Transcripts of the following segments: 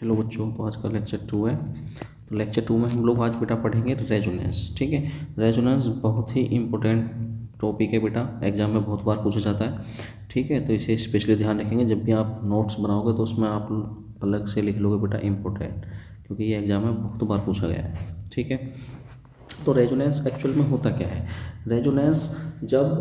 Hello बच्चों, तो आज का लेक्चर 2 है। तो लेक्चर 2 में हम लोग आज बेटा पढ़ेंगे रेजोनेंस। ठीक है, रेजोनेंस बहुत ही इम्पोर्टेंट टॉपिक है बेटा, एग्जाम में बहुत बार पूछा जाता है। ठीक है, तो इसे स्पेशली ध्यान रखेंगे। जब भी आप नोट्स बनाओगे तो उसमें आप अलग से लिख लोगे बेटा इम्पोर्टेंट, क्योंकि ये एग्जाम में बहुत बार पूछा गया है। ठीक है, तो रेजोनेंस एक्चुअल में होता क्या है? रेजोनेंस जब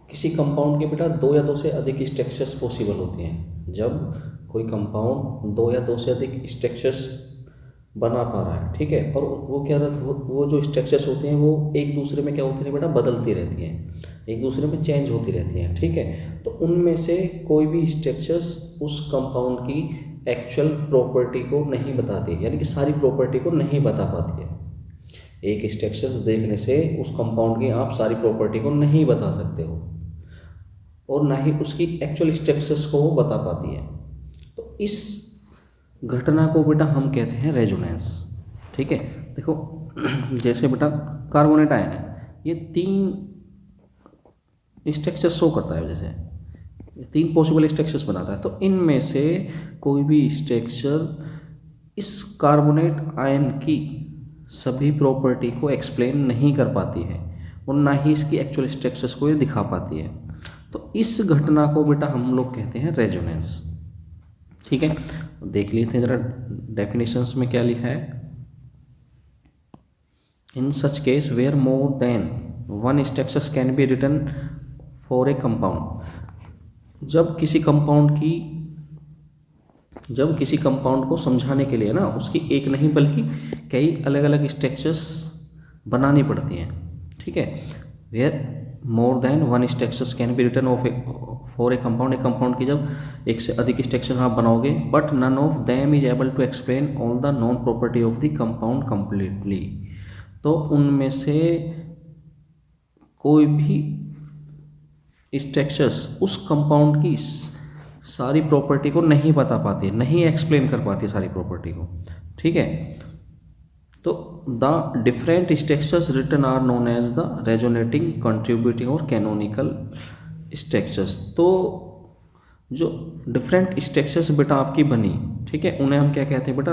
किसी कंपाउंड के बेटा दो या दो से अधिक स्ट्रक्चर्स पॉसिबल होती हैं। जब कोई कंपाउंड दो या दो से अधिक स्ट्रक्चर्स बना पा रहा है, ठीक है, और वो क्या रहता वो जो स्ट्रक्चर्स होती हैं वो एक दूसरे में क्या होती है बेटा, बदलती रहती हैं, एक दूसरे में चेंज होती रहती हैं। ठीक है, तो उनमें से कोई भी स्ट्रक्चर्स उस कंपाउंड की एक्चुअल प्रॉपर्टी को नहीं बताती, यानी कि सारी प्रॉपर्टी को नहीं बता पाती है। एक स्ट्रक्चर्स देखने से उस कंपाउंड की आप सारी प्रॉपर्टी को नहीं बता सकते हो, और ना ही उसकी एक्चुअल स्ट्रक्चर्स को वो बता पाती है। तो इस घटना को बेटा हम कहते हैं रेजोनेंस। ठीक है, देखो जैसे बेटा कार्बोनेट आयन है, ये तीन स्ट्रक्चर शो करता है, जैसे ये तीन पॉसिबल स्ट्रक्चर्स बनाता है। तो इनमें से कोई भी स्ट्रक्चर इस कार्बोनेट आयन की सभी प्रॉपर्टी को एक्सप्लेन नहीं कर पाती है, और ना ही इसकी एक्चुअल स्ट्रक्चर्स को ये दिखा पाती है। तो इस घटना को बेटा हम लोग कहते हैं रेजोनेंस। ठीक है, देख लेते हैं जरा डेफिनेशंस में क्या लिखा है। In such case where more than one structures can be written for a compound. जब किसी कंपाउंड को समझाने के लिए ना उसकी एक नहीं बल्कि कई अलग अलग स्ट्रक्चर्स बनानी पड़ती हैं। ठीक है, where more than one structures can be written of for a compound, एक कंपाउंड की जब एक से अधिक स्ट्रक्चर आप बनाओगे, but none of them is able to explain all the known property of the compound completely. तो उनमें से कोई भी स्ट्रक्चर्स उस कंपाउंड की सारी प्रॉपर्टी को नहीं बता पाती, नहीं एक्सप्लेन कर पाती सारी प्रॉपर्टी को। ठीक है, तो the different structures written are known as the resonating, contributing और कैनोनिकल स्ट्रक्चर्स। तो जो डिफरेंट स्ट्रक्चर्स बेटा आपकी बनी, ठीक है, उन्हें हम क्या कहते हैं बेटा,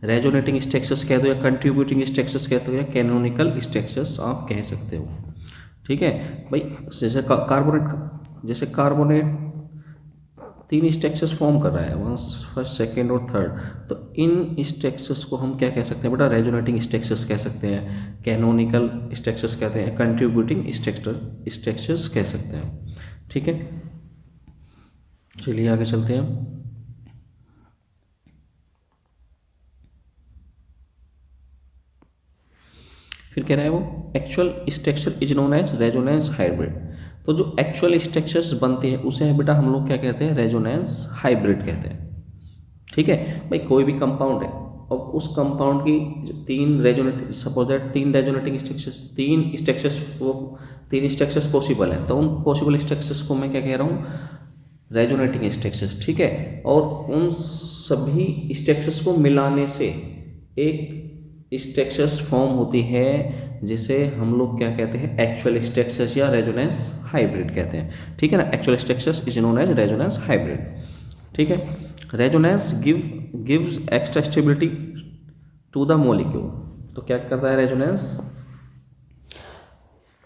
रेजोनेटिंग स्ट्रक्चर्स कहते हो, या कंट्रीब्यूटिंग स्ट्रक्चर्स कहते हो, या कैनोनिकल स्ट्रक्चर्स आप कह सकते हो। ठीक है भाई, जैसे कार्बोनेट तीन स्ट्रक्चर्स फॉर्म कर रहा है, वन फर्स्ट सेकेंड और थर्ड। तो इन स्ट्रक्चर्स को हम क्या कह सकते हैं बेटा, रेजोनेटिंग स्ट्रक्चर्स कह सकते हैं, कैनोनिकल स्ट्रक्चर्स कहते हैं, कंट्रीब्यूटिंग स्ट्रक्चर्स कह सकते हैं। ठीक है, चलिए आगे चलते हैं। फिर कह रहा है वो actual structure is known as resonance hybrid. तो जो एक्चुअल स्ट्रक्चर्स बनते हैं उसे बेटा हम लोग क्या कहते हैं, रेजोनेंस हाइब्रिड कहते हैं। ठीक है भाई, कोई भी कंपाउंड है और उस कंपाउंड की तीन रेजोनेटिंग, सपोज दैट तीन रेजोनेटिंग स्ट्रक्चर्स, तीन स्ट्रक्चर्स पॉसिबल है, तो उन पॉसिबल स्ट्रक्चर्स को मैं क्या कह रहा हूँ, रेजोनेटिंग स्ट्रक्चर्स। ठीक है, और उन सभी स्ट्रक्चर्स को मिलाने से एक स्ट्रक्चर्स फॉर्म होती है, जिसे हम लोग क्या कहते हैं, एक्चुअल स्ट्रक्चर्स या रेजोनेंस हाइब्रिड कहते हैं। ठीक है ना, actual structures is known as resonance hybrid. ठीक है, resonance gives extra stability to the molecule. तो क्या करता है रेजोनेंस,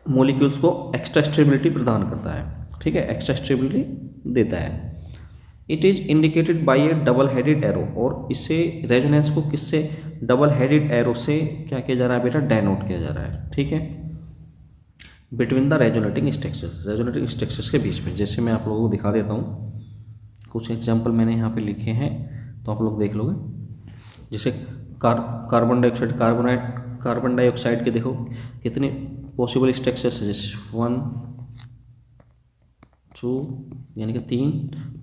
मॉलिक्यूल्स को एक्स्ट्रा स्टेबिलिटी प्रदान करता है। ठीक है, एक्स्ट्रा स्टेबिलिटी देता है। It is indicated by a double headed arrow, और इससे रेजोनेंस को किससे, डबल हेडेड एरो से क्या किया जा रहा है बेटा, डेनोट किया जा रहा है। ठीक है, बिटवीन द रेजोनेटिंग स्ट्रक्चर्स के बीच में। जैसे मैं आप लोगों को दिखा देता हूँ, कुछ एग्जाम्पल मैंने यहाँ पे लिखे हैं, तो आप लोग देख लोगे। जैसे कार्बन डाइऑक्साइड के देखो कितने पॉसिबल स्ट्रक्चर्स है, जैसे 1 2, यानी कि 3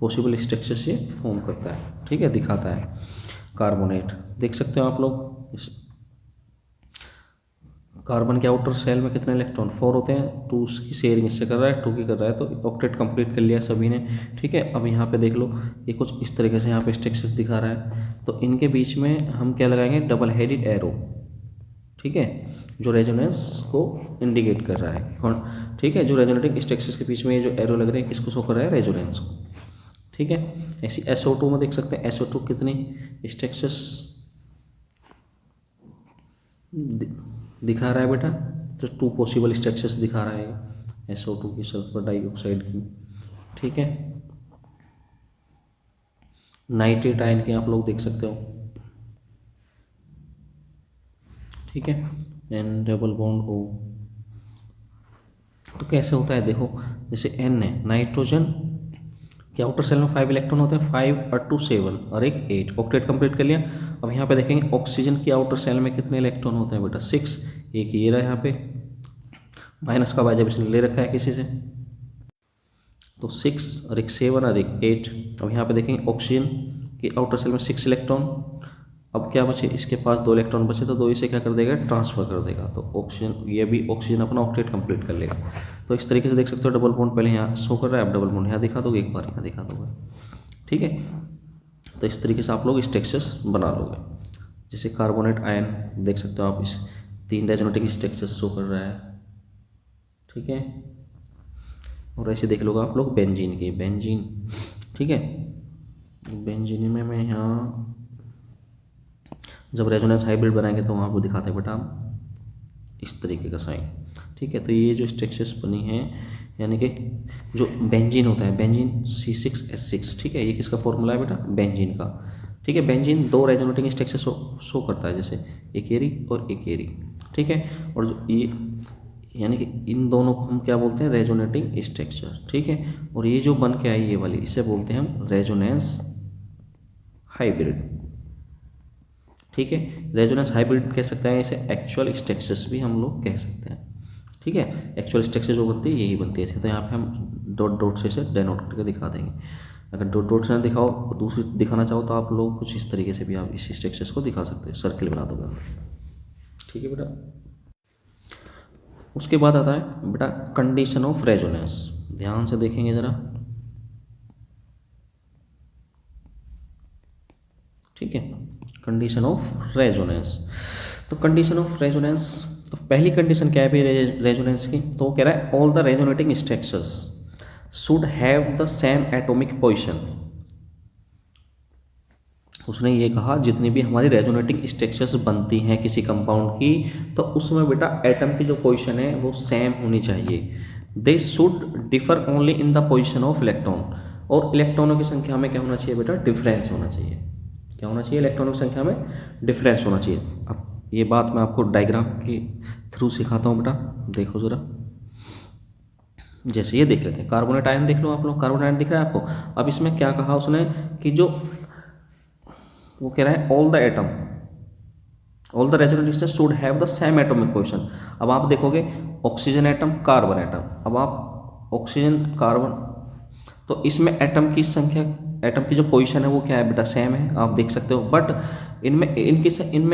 पॉसिबल स्ट्रक्चर्स ये फॉर्म करता है। ठीक है, दिखाता है कार्बोनेट, देख सकते हो आप लोग। कार्बन के आउटर सेल में कितने इलेक्ट्रॉन, 4 होते हैं, 2 की शेयरिंग इससे कर रहा है, 2 की कर रहा है, तो ऑक्टेट कंप्लीट कर लिया सभी ने। ठीक है, अब यहाँ पे देख लो, ये कुछ इस तरीके से यहाँ पे स्ट्रक्चर्स दिखा रहा है, तो इनके बीच में हम क्या लगाएंगे, डबल हेडेड एरो। ठीक है, जो रेजोनेंस को इंडिकेट कर रहा है। ठीक है, जो रेजोनेटिंग स्ट्रक्चर्स के बीच में ये जो एरो लग रहे हैं किसको शो कर रहा है, रेजोनेंस को। ठीक है। ऐसी SO2 में देख सकते हैं SO2 कितनी स्ट्रक्चर्स दिखा रहा है बेटा, तो 2 पॉसिबल स्ट्रक्चर्स दिखा रहा है SO2 की, सल्फर डाइऑक्साइड की। ठीक है, नाइट्रेट आयन के आप लोग देख सकते हो। ठीक है, एन डबल बॉन्ड हो तो कैसे होता है देखो, जैसे N है, नाइट्रोजन के आउटर सेल में 5 इलेक्ट्रॉन होते हैं, 5 और 2 7 और एक 8, ऑक्टेट कंप्लीट कर लिया। अब यहाँ पे देखेंगे ऑक्सीजन की आउटर सेल में कितने इलेक्ट्रॉन होते हैं बेटा, 6, एक ये रहा यहाँ पे, माइनस का बाय जब इसने ले रखा है किसी से, तो 6 और एक 7 और एक 8। अब यहाँ पे देखेंगे ऑक्सीजन की आउटर सेल में 6 इलेक्ट्रॉन, अब क्या बचे, इसके पास 2 इलेक्ट्रॉन बचे, तो 2 इसे क्या कर देगा, ट्रांसफर कर देगा, तो ऑक्सीजन, ये भी ऑक्सीजन अपना ऑक्टेट कंप्लीट कर लेगा। तो इस तरीके से देख सकते हो, डबल बॉन्ड पहले यहाँ शो कर रहा है, अब डबल बॉन्ड यहाँ दिखा दोगे, एक बार यहाँ दिखा दोगे। ठीक है, तो इस तरीके से आप लोग स्ट्रक्चर्स बना लोगे। जैसे कार्बोनेट आयन देख सकते हो आप, इस 3 रेजोनेटिंग स्ट्रक्चर्स शो कर रहा है। ठीक है, और ऐसे देख लोगे आप लोग बेंजीन की, बेंजीन। ठीक है, बेंजीन में मैं यहाँ जब रेजोनेंस हाइब्रिड बनाएंगे तो वहाँ आपको दिखाते हैं बेटा हम इस तरीके का साइन। ठीक है, तो ये जो स्ट्रक्चर्स बनी हैं, यानी कि जो बेंजीन होता है, बेंजीन C6H6। ठीक है, ये किसका फॉर्मूला है बेटा, बेंजीन का। ठीक है, बेंजीन 2 रेजोनेटिंग स्ट्रक्चर शो करता है, जैसे एक एरी और एक एरी। ठीक है, और जो ये यानी कि इन दोनों को हम क्या बोलते हैं, रेजोनेटिंग स्ट्रक्चर। ठीक है, और ये जो बन के आई ये वाली, इसे बोलते हैं हम रेजोनेंस हाइब्रिड। ठीक है, रेजोनेंस हाइब्रिड कह सकते हैं, इसे एक्चुअल स्ट्रक्चर्स भी हम लोग कह सकते हैं। ठीक है, एक्चुअल स्ट्रक्चर जो बनती है यही बनती है। तो यहाँ पे हम डॉट डॉट से इसे डेनोट करके दिखा देंगे। अगर डॉट डॉट से ना दिखाओ, दूसरी दिखाना चाहो तो आप लोग कुछ इस तरीके से भी आप इस स्ट्रक्चर्स को दिखा सकते हो, सर्किल बना दोगे। ठीक है बेटा, उसके बाद आता है बेटा कंडीशन ऑफ रेजोनेंस। ध्यान से देखेंगे जरा। ठीक है, कंडीशन ऑफ रेजोनेंस। तो कंडीशन ऑफ रेजोनेंस, तो पहली कंडीशन क्या है रेजोनेंस की, तो वो कह रहा है all the resonating structures should have the same atomic position. उसने ये कहा जितनी भी हमारी रेजोनेटिंग स्ट्रक्चर्स बनती हैं किसी कंपाउंड की, तो उसमें बेटा एटम की जो पोजीशन है वो सेम होनी चाहिए। They should differ only in the position of electron, और इलेक्ट्रॉनों की संख्या में क्या होना चाहिए बेटा, डिफरेंस होना चाहिए। क्या होना चाहिए, इलेक्ट्रॉनों की संख्या में डिफरेंस होना चाहिए। अब ये बात मैं आपको डायग्राम के थ्रू सिखाता हूँ बेटा, देखो ज़रा। जैसे ये देख लेते हैं, कार्बोनेट आयन देख लो आप लोग, कार्बोनेट आयन दिख रहा है आपको। अब इसमें क्या कहा उसने कि जो वो कह रहा है all the atom, all the resonant states should have the same atomic position. अब आप देखोगे ऑक्सीजन एटम, कार्बन एटम, अब आप ऑक्सीजन कार्बन, तो इसमें एटम की संख्या, एटम की जो पोजीशन है वो क्या है बेटा, सेम है, आप देख सकते हो। बट इनमें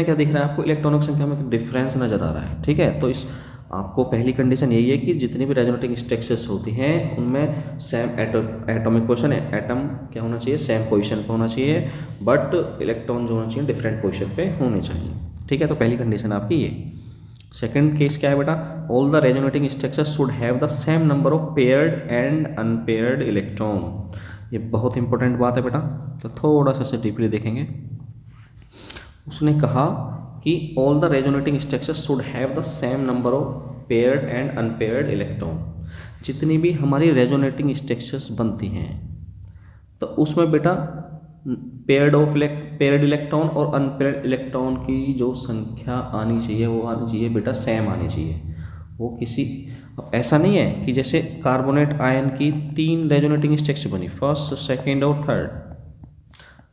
क्या दिख रहा है आपको, इलेक्ट्रॉनों की संख्या में डिफरेंस नजर आ रहा है। ठीक है, तो इस आपको पहली कंडीशन यही है कि जितनी भी रेजोनेटिंग स्ट्रक्चर्स होती हैं उनमें सेम एटॉमिक पोजीशन है, एटम क्या होना चाहिए, सेम पोजीशन पे होना चाहिए, बट इलेक्ट्रॉन जो होना चाहिए डिफरेंट पोजीशन पे होने चाहिए। ठीक है, तो पहली कंडीशन आपकी ये। सेकंड केस क्या है बेटा, all the resonating structures should have the same number of paired and unpaired electron. ये बहुत इंपॉर्टेंट बात है बेटा, तो थोड़ा सा डीपली देखेंगे। उसने कहा कि all the resonating structures should have the same number of paired and unpaired electron. जितनी भी हमारी रेजोनेटिंग स्ट्रक्चर्स बनती हैं तो उसमें बेटा पेयर्ड इलेक्ट्रॉन और अनपेयर्ड इलेक्ट्रॉन की जो संख्या आनी चाहिए वो आनी चाहिए बेटा सेम आनी चाहिए। वो किसी, ऐसा नहीं है कि जैसे कार्बोनेट आयन की 3 रेजोनेटिंग स्ट्रक्चर बनी, फर्स्ट, सेकंड और थर्ड,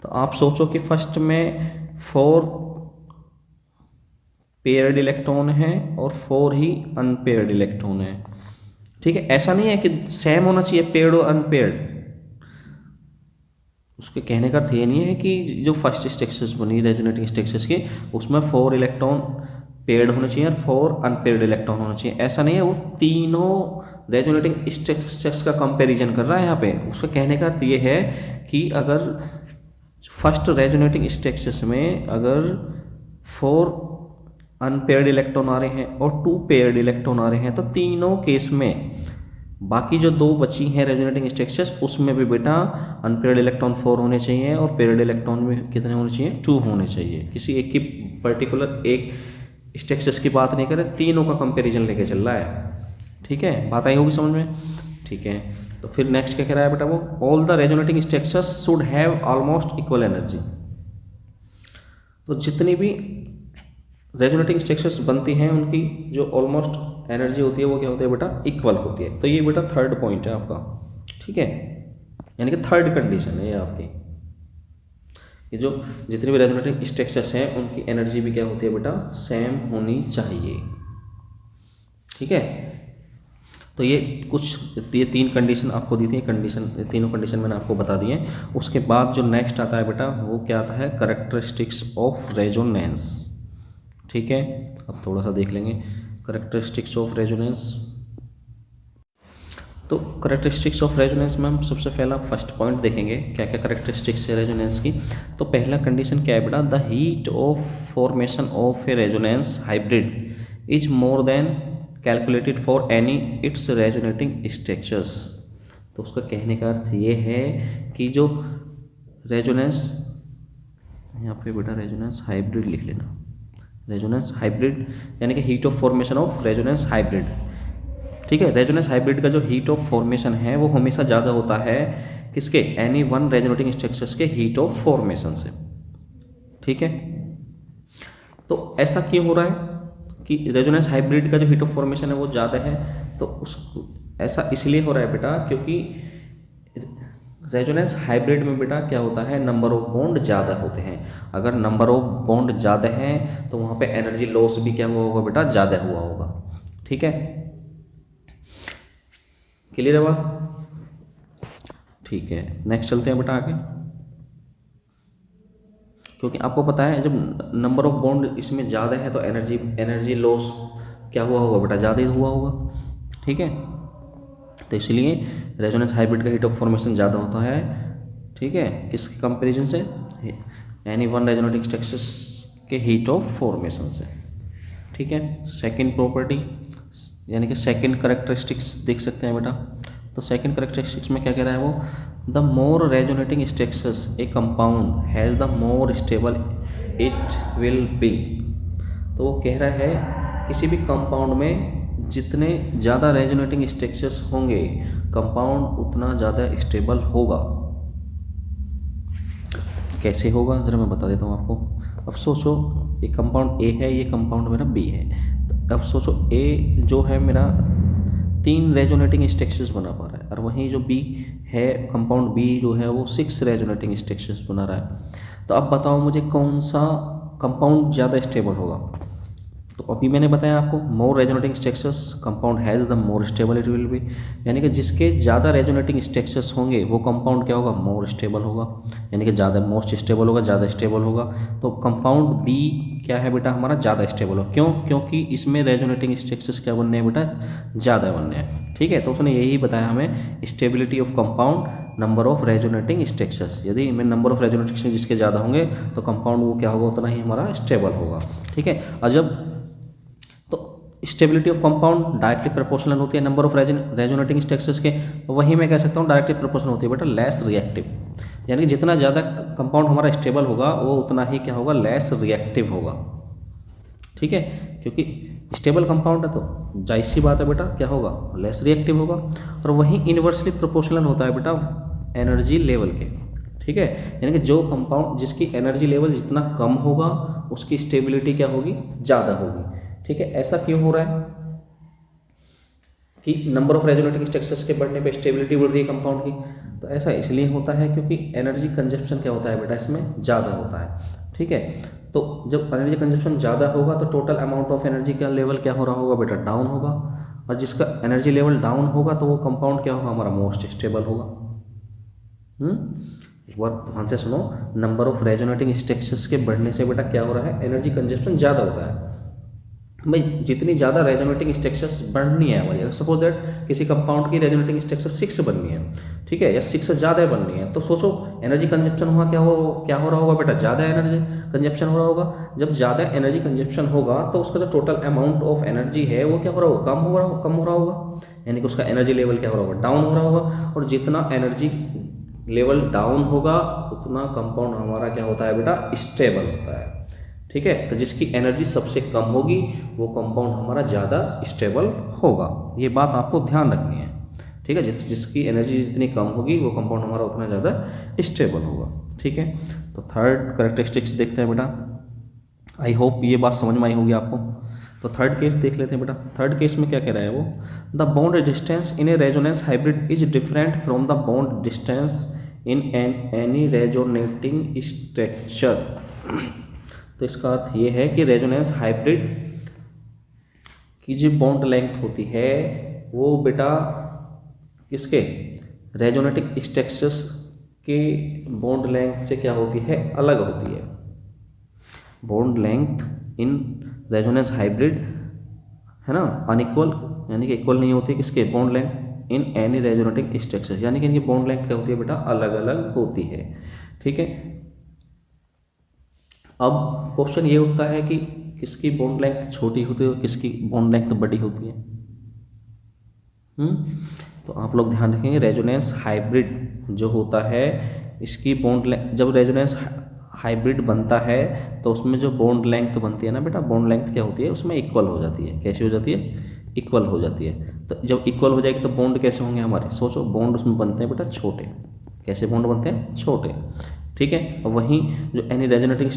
तो आप सोचो कि फर्स्ट में 4 पेयर्ड इलेक्ट्रॉन है और 4 ही अनपेयर्ड इलेक्ट्रॉन है। ठीक है, ऐसा नहीं है कि सेम होना चाहिए पेयर्ड और अनपेयर्ड। उसके कहने का अर्थ ये नहीं है कि जो फर्स्ट स्ट्रक्चर्स बनी रेजोनेटिंग स्ट्रक्चर्स के उसमें 4 इलेक्ट्रॉन पेयर्ड होने चाहिए और 4 अनपेयर्ड इलेक्ट्रॉन होना चाहिए, ऐसा नहीं है। वो तीनों रेजोनेटिंग स्ट्रक्चर्स का कंपैरिजन कर रहा है यहाँ पे। उसका कहने का अर्थ ये है कि अगर फर्स्ट रेजोनेटिंग स्ट्रक्चर्स में अगर 4 अनपेयर्ड इलेक्ट्रॉन आ रहे हैं और 2 पेयर्ड इलेक्ट्रॉन आ रहे हैं, तो तीनों केस में बाकी जो दो बची हैं रेजोनेटिंग स्ट्रक्चर्स, उसमें भी बेटा अनपेयर्ड इलेक्ट्रॉन 4 होने चाहिए और पेयर्ड इलेक्ट्रॉन में कितने होने चाहिए, 2 होने चाहिए। किसी एक की पर्टिकुलर एक स्ट्रक्चर्स की बात नहीं करें, तीनों का कंपैरिजन लेके चल रहा है। ठीक है, बात आई होगी समझ में। ठीक है, तो फिर नेक्स्ट क्या कह रहा है बेटा वो, all the resonating structures should have almost equal energy. तो जितनी भी रेजोनेटिंग स्ट्रक्चर्स बनती हैं उनकी जो ऑलमोस्ट एनर्जी होती है वो क्या होती है बेटा, इक्वल होती है। तो ये बेटा थर्ड पॉइंट है आपका। ठीक है, यानी कि थर्ड कंडीशन है ये आपकी, ये जो जितनी भी रेजोनेटिंग स्ट्रक्चर्स हैं उनकी एनर्जी भी क्या होती है बेटा, सेम होनी चाहिए। ठीक है, तो ये कुछ ये 3 कंडीशन आपको दी थी, कंडीशन तीनों कंडीशन मैंने आपको बता दिए। उसके बाद जो नेक्स्ट आता है बेटा वो क्या आता है, करेक्टरिस्टिक्स ऑफ रेजोनेंस। ठीक है, अब थोड़ा सा देख लेंगे करेक्टरिस्टिक्स ऑफ रेजोनेंस। तो करेक्टरिस्टिक्स ऑफ रेजोनेंस में हम सबसे पहला फर्स्ट पॉइंट देखेंगे क्या क्या करेक्टरिस्टिक्स है रेजोनेंस की। तो पहला कंडीशन क्या है बेटा, the heat of formation of A resonance hybrid is more than calculated for any its resonating structures. तो उसका कहने का अर्थ ये है कि जो रेजोनेंस, यहाँ पे बेटा रेजोनेंस हाइब्रिड लिख लेना, रेजोनेंस हाइब्रिड यानी कि heat of formation of resonance hybrid. ठीक है, रेजोनेंस हाइब्रिड का जो हीट ऑफ फॉर्मेशन है वो हमेशा ज़्यादा होता है किसके, एनी वन रेजोनेटिंग स्ट्रक्चर्स के हीट ऑफ फॉर्मेशन से। ठीक है, तो ऐसा क्यों हो रहा है कि रेजोनेंस हाइब्रिड का जो हीट ऑफ फॉर्मेशन है वो ज़्यादा है, तो उस ऐसा इसलिए हो रहा है बेटा क्योंकि रेजोनेंस हाइब्रिड में बेटा क्या होता है, नंबर ऑफ बॉन्ड ज़्यादा होते हैं। अगर नंबर ऑफ बॉन्ड ज़्यादा है तो वहाँ पे एनर्जी लॉस भी क्या हुआ होगा बेटा, ज़्यादा हुआ होगा। ठीक है, क्लियर है बात। ठीक है, नेक्स्ट चलते हैं बेटा आगे, क्योंकि आपको पता है जब नंबर ऑफ बॉन्ड इसमें ज़्यादा है तो एनर्जी लॉस क्या हुआ होगा बेटा, ज़्यादा ही हुआ होगा। ठीक है, तो इसलिए रेजोनेंस हाइब्रिड का हीट ऑफ फॉर्मेशन ज़्यादा होता है। ठीक है, किसके कंपैरिजन से, एनी वन रेजोनेटिंग स्ट्रक्चर्स के हीट ऑफ फॉर्मेशन से। ठीक है, सेकंड प्रॉपर्टी यानी कि सेकंड करेक्टरिस्टिक्स देख सकते हैं बेटा। तो सेकंड करेक्टरिस्टिक्स में क्या कह रहा है वो, the more resonating structures A compound has the more stable it will B. तो वो कह रहा है किसी भी कंपाउंड में जितने ज़्यादा रेजोनेटिंग स्ट्रक्चर्स होंगे कंपाउंड उतना ज़्यादा स्टेबल होगा। कैसे होगा ज़रा मैं बता देता हूँ आपको। अब सोचो ये कंपाउंड ए है, ये कंपाउंड मेरा बी है। तो अब सोचो ए जो है मेरा 3 रेजोनेटिंग स्ट्रक्चर्स बना पा रहा है और वहीं जो बी है कंपाउंड बी जो है वो 6 रेजोनेटिंग स्ट्रक्चर्स बना रहा है। तो अब बताओ मुझे कौन सा कंपाउंड ज़्यादा स्टेबल होगा। तो अभी मैंने बताया आपको more resonating structures compound has the more stable it will be, यानी कि जिसके ज़्यादा रेजोनेटिंग स्ट्रक्चर्स होंगे वो कंपाउंड क्या होगा, मोर स्टेबल होगा, यानी कि ज़्यादा मोस्ट स्टेबल होगा, ज़्यादा स्टेबल होगा। तो कंपाउंड बी क्या है बेटा हमारा, ज़्यादा स्टेबल हो। क्यों, क्योंकि इसमें रेजोनेटिंग स्ट्रक्चर्स क्या बनने हैं बेटा, ज़्यादा बनने हैं। ठीक है, तो उसने यही बताया हमें stability of compound number of resonating structures. यदि इनमें नंबर ऑफ रेजोनेटिंग स्ट्रक्चर्स जिसके ज़्यादा होंगे तो कंपाउंड वो क्या होगा, उतना ही हमारा स्टेबल होगा। ठीक है, और जब stability of compound directly proportional होती है नंबर ऑफ रेजोनेटिंग स्ट्रक्चर्स के, वहीं मैं कह सकता हूँ डायरेक्टली प्रोपोर्शनल होती है बेटा लेस रिएक्टिव, यानी कि जितना ज़्यादा कंपाउंड हमारा स्टेबल होगा वो उतना ही क्या होगा, लेस रिएक्टिव होगा। ठीक है, क्योंकि स्टेबल कंपाउंड है तो जाहिर सी बात है बेटा क्या होगा, लेस रिएक्टिव होगा। और वहीं इन्वर्सली प्रोपोर्शनल होता है बेटा एनर्जी लेवल के। ठीक है, यानी कि जो कंपाउंड जिसकी एनर्जी लेवल जितना कम होगा उसकी स्टेबिलिटी क्या होगी, ज़्यादा होगी। ठीक है, ऐसा क्यों हो रहा है कि नंबर ऑफ रेजोनेटिंग स्ट्रक्चर्स के बढ़ने पे स्टेबिलिटी बढ़ रही है कंपाउंड की। तो ऐसा इसलिए होता है क्योंकि एनर्जी कंजप्शन क्या होता है बेटा इसमें ज़्यादा होता है। ठीक है, तो जब एनर्जी कंजप्शन ज़्यादा होगा तो टोटल अमाउंट ऑफ एनर्जी का लेवल क्या हो रहा होगा बेटा, डाउन होगा। और जिसका एनर्जी लेवल डाउन होगा तो वो कंपाउंड क्या होगा, हमारा मोस्ट स्टेबल होगा। एक बार ध्यान से सुनो, नंबर ऑफ रेजोनेटिंग स्ट्रक्चर्स के बढ़ने से बेटा क्या हो रहा है, एनर्जी कंजप्शन ज़्यादा होता है। भाई जितनी ज़्यादा रेजोनेटिंग स्ट्रक्चर्स बढ़नी है हमारी, सपोज दैट किसी कंपाउंड की रेजोनेटिंग स्ट्रक्चर 6 बननी है, ठीक है, या 6 से ज़्यादा बननी है, तो सोचो एनर्जी कंजप्शन हुआ क्या हो रहा होगा बेटा, ज़्यादा एनर्जी कंजप्शन हो रहा होगा। जब ज़्यादा एनर्जी कंजप्शन होगा तो उसका जो टोटल अमाउंट ऑफ एनर्जी है वो क्या हो रहा होगा, कम हो रहा होगा, यानी कि उसका एनर्जी लेवल क्या हो रहा होगा, डाउन हो रहा होगा। और जितना एनर्जी लेवल डाउन होगा उतना कंपाउंड हमारा क्या होता है बेटा, स्टेबल होता है, ठीक है। तो जिसकी एनर्जी सबसे कम होगी वो कंपाउंड हमारा ज़्यादा स्टेबल होगा, ये बात आपको ध्यान रखनी है, ठीक है। जिसकी एनर्जी जितनी कम होगी वो कंपाउंड हमारा उतना ज़्यादा स्टेबल होगा, ठीक है। तो थर्ड कैरेक्टरिस्टिक्स देखते हैं बेटा, आई होप ये बात समझ में आई होगी आपको। तो थर्ड केस देख लेते हैं बेटा। थर्ड केस में क्या कह रहा है वो, the bond distance in A resonance hybrid is different from the bond distance in any resonating structure. तो इसका अर्थ ये है कि रेजोनेंस हाइब्रिड की जो बॉन्ड लेंथ होती है वो बेटा किसके, रेजोनेटिक स्ट्रक्चर्स के बॉन्ड लेंथ से क्या होती है, अलग होती है। Bond length in resonance hybrid है ना अनइक्वल, यानी कि इक्वल नहीं होती किसके, bond length in any resonating structure, यानी कि इनकी बॉन्ड लेंथ क्या होती है बेटा, अलग अलग होती है, ठीक है। अब क्वेश्चन ये उठता है कि किसकी बॉन्ड लेंथ छोटी होती है और किसकी बॉन्ड लेंथ बड़ी होती है। तो आप लोग ध्यान रखेंगे, रेजोनेंस हाइब्रिड जो होता है इसकी बॉन्ड लेंथ, जब रेजोनेंस हाइब्रिड बनता है तो उसमें जो बॉन्ड लेंथ बनती है ना बेटा, बॉन्ड लेंथ क्या होती है उसमें इक्वल हो जाती है। कैसी हो जाती है, इक्वल हो जाती है। तो जब इक्वल हो जाएगी तो बॉन्ड कैसे होंगे हमारे, सोचो बॉन्ड उसमें बनते हैं बेटा छोटे। कैसे बॉन्ड बनते हैं, छोटे, ठीक है। और वहीं जो एनी रेजोनेटिक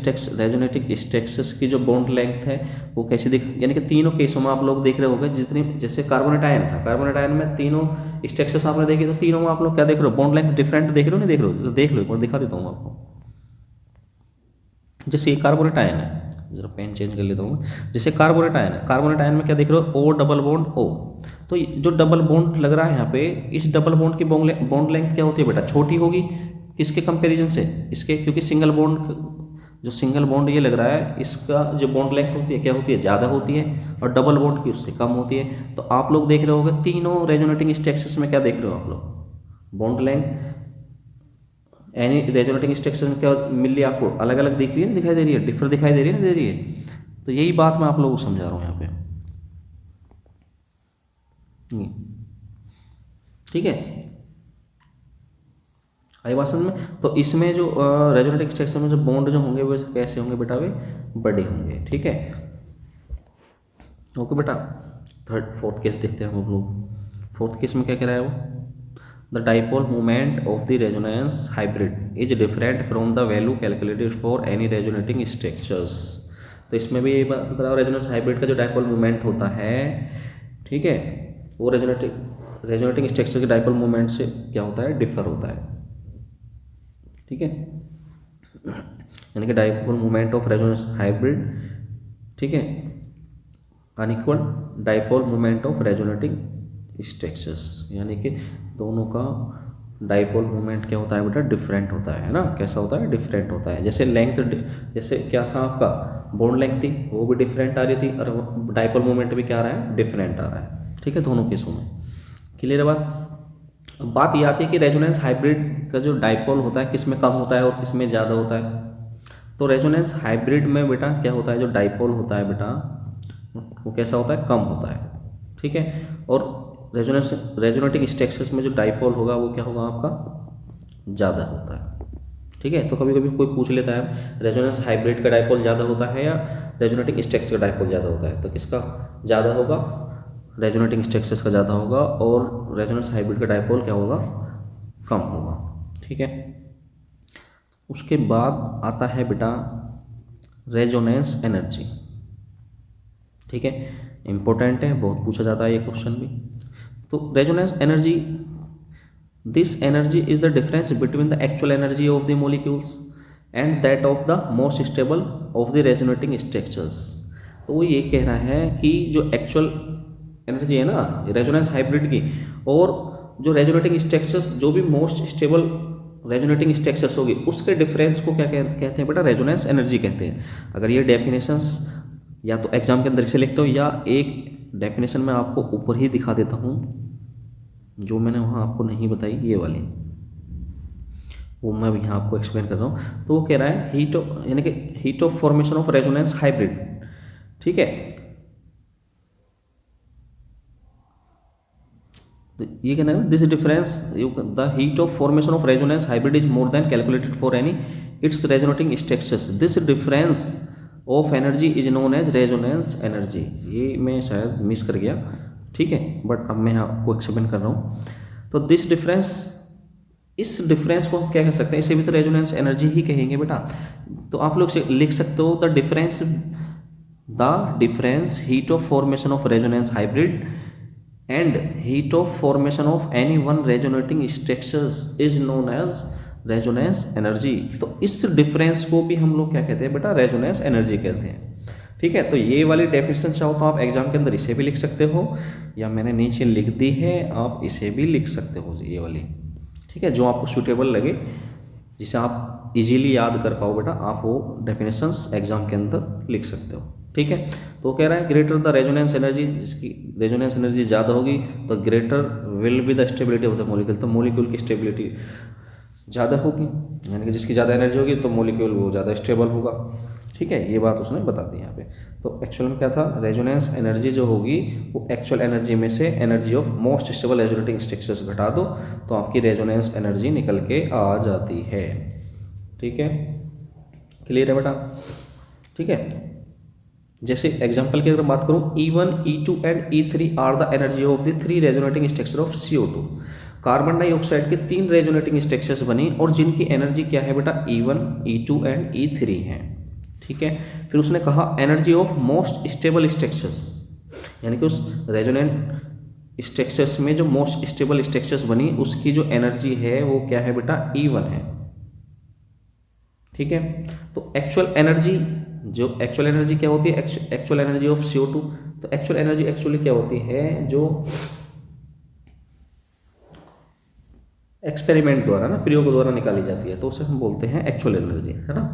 स्ट्रक्चर्स की जो बॉन्ड लेंथ है वो कैसे दिख, यानी कि तीनों केसों में आप लोग देख रहे होंगे, जितनी जैसे कार्बोनेट आयन था, कार्बोनेट आयन में तीनों स्ट्रक्चर्स आपने देखे, तो तीनों में आप लोग क्या देख रहे हो, बॉन्ड लेंथ डिफरेंट देख रहे हो, नहीं देख रहे हो, तो देख लो एक बार दिखा देता हूँ आपको। जैसे ये कार्बोनेट आयन है, जरा पेन चेंज कर लेता हूँ। जैसे कार्बोनेट आयन है, कार्बोनेट आयन में क्या देख रहे हो, ओ डबल बॉन्ड ओ, तो जो डबल बॉन्ड लग रहा है यहाँ पे, इस डबल बॉन्ड की बॉन्ड लेंथ क्या होती है बेटा, छोटी होगी। किसके कंपैरिजन से, इसके, क्योंकि सिंगल बॉन्ड, जो सिंगल बॉन्ड ये लग रहा है इसका जो बॉन्ड लेंथ होती है क्या होती है, ज़्यादा होती है, और डबल बॉन्ड की उससे कम होती है। तो आप लोग देख रहे होगे तीनों रेजोनेटिंग स्ट्रक्चर्स में क्या देख रहे हो आप लोग, bond length any resonating structure में क्या मिल रही है आपको, अलग अलग दिख रही है, दिखाई दे रही है, डिफर दिखाई दे रही है ना, दे रही है। तो यही बात मैं आप लोगों को समझा रहा हूँ यहाँ पे, ठीक है, आई बात समझ में। तो इसमें जो रेजोनेटिक स्ट्रक्चर में जो बॉन्ड जो होंगे वो कैसे होंगे बेटा, वे बड़े होंगे, ठीक है। ओके बेटा, फोर्थ केस देखते हैं हम लोग। फोर्थ केस में क्या कह रहा है वो, the dipole moment of the resonance hybrid is different from the value calculated for any resonating structures. तो इसमें भी ये बताओ, रेजोनेंस हाइब्रिड का जो डाइपोल मोमेंट होता है, ठीक है, वो रेजोनेटिंग स्ट्रक्चर के डाइपोल मोमेंट से क्या होता है, डिफर होता है, ठीक है। यानी कि dipole moment of resonance hybrid, ठीक है, unequal dipole moment of resonating structures, यानी कि दोनों का डाइपोल मोमेंट क्या होता है बेटा, डिफरेंट होता है ना। कैसा होता है, डिफरेंट होता है। जैसे लेंथ, जैसे क्या था आपका, बॉन्ड लेंथ थी वो भी डिफरेंट आ रही थी, और डाइपोल मोमेंट भी क्या आ रहा है, डिफरेंट आ रहा है, ठीक है, दोनों केसों में। क्लियर है बात ये आती है कि रेजोनेंस हाइब्रिड का जो डाइपोल होता है किस में कम होता है और किस में ज़्यादा होता है। तो रेजोनेंस हाइब्रिड में बेटा क्या होता है, जो डाइपोल होता है बेटा वो कैसा होता है, कम होता है, ठीक है। और रेजोनेटिंग स्ट्रक्चर्स में जो डाइपोल होगा वो क्या होगा आपका, ज़्यादा होता है, ठीक है। तो कभी कभी कोई पूछ लेता है रेजोनेंस हाइब्रिड का डाइपोल ज़्यादा होता है या रेजोनेटिंग स्ट्रक्चर का डाइपोल ज़्यादा होता है, तो किसका ज़्यादा होगा, रेजोनेटिंग स्ट्रक्चर्स का ज़्यादा होगा, और रेजोनेंस हाइब्रिड का डाइपोल क्या होगा, कम होगा, ठीक है। उसके बाद आता है बेटा रेजोनेंस एनर्जी, ठीक है, इंपॉर्टेंट है, बहुत पूछा जाता है ये क्वेश्चन भी। तो resonance energy, this energy is the difference between the actual energy of the molecules and that of the most stable of the resonating structures. तो वो ये कह रहा है कि जो एक्चुअल एनर्जी है ना रेजोनेंस हाइब्रिड की, और जो रेजोनेटिंग स्ट्रक्चर्स, जो भी मोस्ट स्टेबल रेजोनेटिंग स्ट्रक्चर्स होगी उसके डिफरेंस को क्या कहते हैं बेटा, रेजोनेंस एनर्जी कहते हैं। अगर ये डेफिनेशंस या तो एग्जाम के अंदर इसे लिखते हो या एक डेफिनेशन मैं आपको ऊपर ही दिखा देता हूँ जो मैंने वहाँ आपको नहीं बताई, ये वाली, वो मैं भी यहाँ आपको एक्सप्लेन कर रहा हूँ। तो वो कह रहा है हीट ऑफ, यानी कि heat of formation of resonance hybrid, ठीक है। तो ये कहना है this difference the heat of formation of resonance hybrid is more than calculated for any its resonating structures, this difference of energy is known as resonance energy. ये मैं शायद miss कर गया, ठीक है, बट अब मैं आपको एक्सप्लेन कर रहा हूँ। तो दिस डिफरेंस, इस डिफरेंस को हम क्या कह सकते हैं, इसे भी तो रेजोनेंस एनर्जी ही कहेंगे बेटा। तो आप लोग लिख सकते हो the difference heat of formation of resonance hybrid and heat of formation of any one resonating structures is known as resonance energy. तो इस डिफरेंस को भी हम लोग क्या कहते हैं बेटा, रेजोनेंस एनर्जी कहते हैं, ठीक है। तो ये वाली डेफिनेशन चाहो तो आप एग्जाम के अंदर इसे भी लिख सकते हो, या मैंने नीचे लिख दी है, आप इसे भी लिख सकते हो ये वाली, ठीक है, जो आपको सूटेबल लगे, जिसे आप इजीली याद कर पाओ बेटा, आप वो डेफिनेशंस एग्जाम के अंदर लिख सकते हो, ठीक है। तो कह रहा है ग्रेटर द रेजोनेंस एनर्जी, जिसकी रेजोनेंस एनर्जी ज़्यादा होगी तो greater will be the stability of the molecule, तो मॉलिक्यूल की स्टेबिलिटी ज़्यादा होगी, यानी कि जिसकी ज़्यादा एनर्जी होगी तो मॉलिक्यूल वो ज़्यादा स्टेबल होगा, ठीक है। ये बात उसने बता दी यहाँ पे। तो एक्चुअल में क्या था, रेजोनेंस एनर्जी जो होगी वो एक्चुअल एनर्जी में से energy of most stable resonating structures घटा दो तो आपकी रेजोनेंस एनर्जी निकल के आ जाती है, ठीक है। क्लियर है बेटा, ठीक है। जैसे एग्जांपल की अगर बात करूं, E1, E2 and E3 are the energy of the 3 resonating structure of CO2। Carbon dioxide के 3 रेजोनेटिंग स्ट्रक्चर्स बनी और जिनकी एनर्जी क्या है बेटा, E1, E2 एंड E3 है, ठीक है। फिर उसने कहा energy of most stable structures, यानी कि उस रेजोनेंट स्ट्रक्चर्स में जो मोस्ट स्टेबल स्ट्रक्चर्स बनी उसकी जो एनर्जी है वो क्या है बेटा, E1 है, ठीक है। तो एक्चुअल एनर्जी, जो एक्चुअल एनर्जी क्या होती है, एक्चुअल एनर्जी ऑफ CO2, तो एक्चुअल एनर्जी एक्चुअली क्या होती है, जो एक्सपेरिमेंट द्वारा ना, प्रयोग द्वारा निकाली जाती है, तो उसे हम बोलते हैं एक्चुअल एनर्जी, है ना।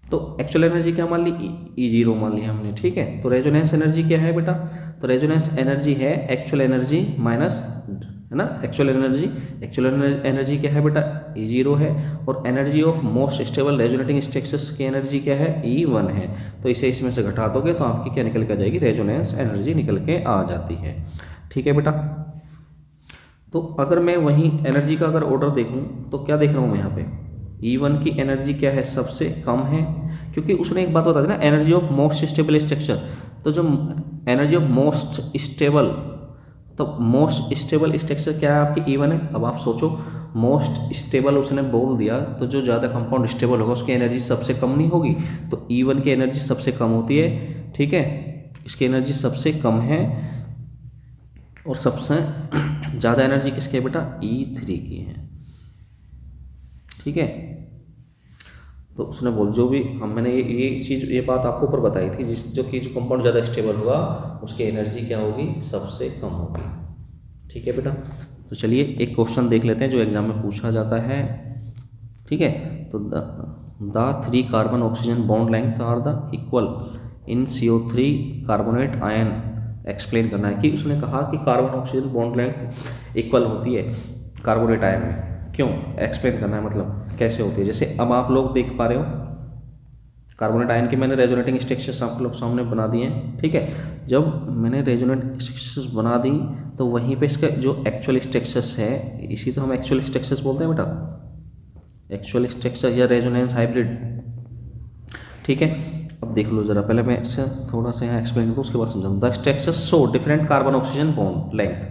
तो एक्चुअल एनर्जी क्या मान ली, E0 मान लिया हमने, ठीक है। तो रेजोनेंस एनर्जी क्या है बेटा, तो रेजोनेंस एनर्जी है एक्चुअल एनर्जी माइनस, है ना, एक्चुअल एनर्जी क्या है बेटा, E0 है, और energy of most stable resonating structures की एनर्जी क्या है, E1 है। तो इसे इसमें से घटा दोगे तो आपकी क्या निकल के आ जाएगी, रेजोनेंस एनर्जी निकल के आ जाती है, ठीक है बेटा। तो अगर मैं वहीं एनर्जी का अगर ऑर्डर देखूं तो क्या देख रहा हूं मैं यहाँ पे, E1 की एनर्जी क्या है, सबसे कम है, क्योंकि उसने एक बात बता दी ना, energy of most stable structure. तो जो एनर्जी ऑफ मोस्ट स्टेबल, तो मोस्ट स्टेबल स्ट्रक्चर क्या है आपकी, E1 है। अब आप सोचो, मोस्ट स्टेबल उसने बोल दिया तो जो ज़्यादा कंपाउंड स्टेबल होगा उसकी एनर्जी सबसे कम नहीं होगी, तो E1 की एनर्जी सबसे कम होती है, ठीक है, इसकी एनर्जी सबसे कम है, और सबसे ज़्यादा एनर्जी किसकी है बेटा, E3 की है, ठीक है। तो उसने बोल, जो भी मैंने ये बात आपको ऊपर बताई थी, जो कंपाउंड ज़्यादा स्टेबल होगा उसकी एनर्जी क्या होगी, सबसे कम होगी, ठीक है बेटा। तो चलिए एक क्वेश्चन देख लेते हैं जो एग्जाम में पूछा जाता है, ठीक है। तो the 3 carbon oxygen bond length are the equal in CO3 carbonate ion, explain करना है कि उसने कहा कि carbon oxygen bond length equal होती है कार्बोनेट आयन में, क्यों, एक्सप्लेन करना है, मतलब कैसे होती है। जैसे अब आप लोग देख पा रहे हो कार्बोनेट आयन की मैंने रेजोनेटिंग स्ट्रक्चर्स आप लोग सामने बना दिए हैं, ठीक है। जब मैंने रेजोनेटिंग स्ट्रक्चर्स बना दी तो वहीं पे इसका जो एक्चुअल स्ट्रक्चर्स है, इसी तो हम एक्चुअल स्ट्रक्चर्स बोलते हैं बेटा, एक्चुअल स्ट्रक्चर या रेजोनेंस हाइब्रिड, ठीक है। अब देख लो जरा, पहले मैं इससे थोड़ा सा यहाँ एक्सप्लेन करूँ उसके बाद समझाऊँ। The structure show different carbon oxygen bond length,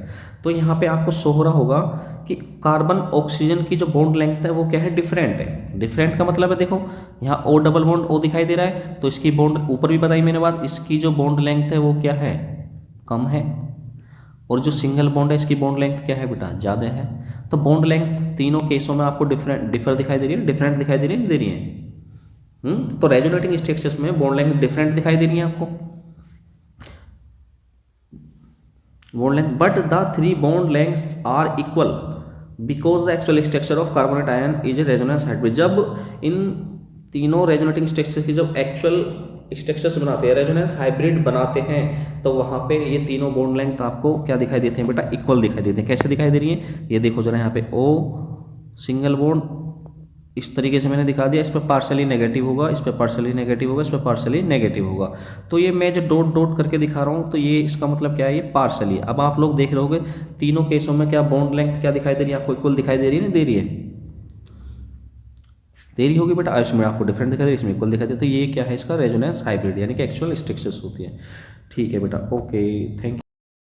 तो यहाँ पे आपको शो हो रहा होगा कि कार्बन ऑक्सीजन की जो बॉन्ड लेंथ है वो क्या है, डिफरेंट है। डिफरेंट का मतलब है, देखो यहाँ O डबल बॉन्ड O दिखाई दे रहा है, तो इसकी बॉन्ड ऊपर भी बताई मैंने बात, इसकी जो बॉन्ड लेंथ है वो क्या है, कम है, और जो सिंगल बॉन्ड है इसकी बॉन्ड लेंथ क्या है बेटा, ज़्यादा है। तो बॉन्ड लेंथ तीनों केसों में आपको डिफरेंट दिखाई दे रही है, डिफरेंट दिखाई दे रही है, दे रही है। तो रेजोनेटिंग स्ट्रक्चर्स में बॉन्ड लेंथ डिफरेंट दिखाई दे रही है आपको, bond length, but the 3 bond lengths are equal because the actual structure of carbonate ion is a resonance hybrid. जब इन तीनों रेजोनेटिंग स्ट्रक्चर की जब एक्चुअल स्ट्रक्चर्स बनाते हैं, रेजोनेंस हाइब्रिड बनाते हैं, तो वहाँ पे ये तीनों बॉन्ड लेंथ आपको क्या दिखाई देते हैं बेटा, इक्वल दिखाई देते हैं। कैसे दिखाई दे रही है, ये देखो जरा यहाँ पे O सिंगल बॉन्ड इस तरीके से मैंने दिखा दिया, इस पर पार्शली नेगेटिव होगा, इस पर पार्शली नेगेटिव होगा, इस पर पार्शली नेगेटिव होगा। तो ये मैं जो डॉट डॉट करके दिखा रहा हूँ, तो ये इसका मतलब क्या है, ये पार्शली। अब आप लोग देख रहे होगे तीनों केसों में क्या बॉन्ड लेंथ क्या दिखाई दे रही है आपको, इक्वल दिखाई दे रही है, नहीं दे रही है, दे रही होगी बेटा। इसमें आपको डिफरेंट दिखा रही है, इसमें इक्वल दिखाई दे, तो ये क्या है इसका रेजोनेंस हाइब्रिड, यानी कि एक्चुअल स्ट्रक्चर्स होती है। ठीक है बेटा, ओके, थैंक यू।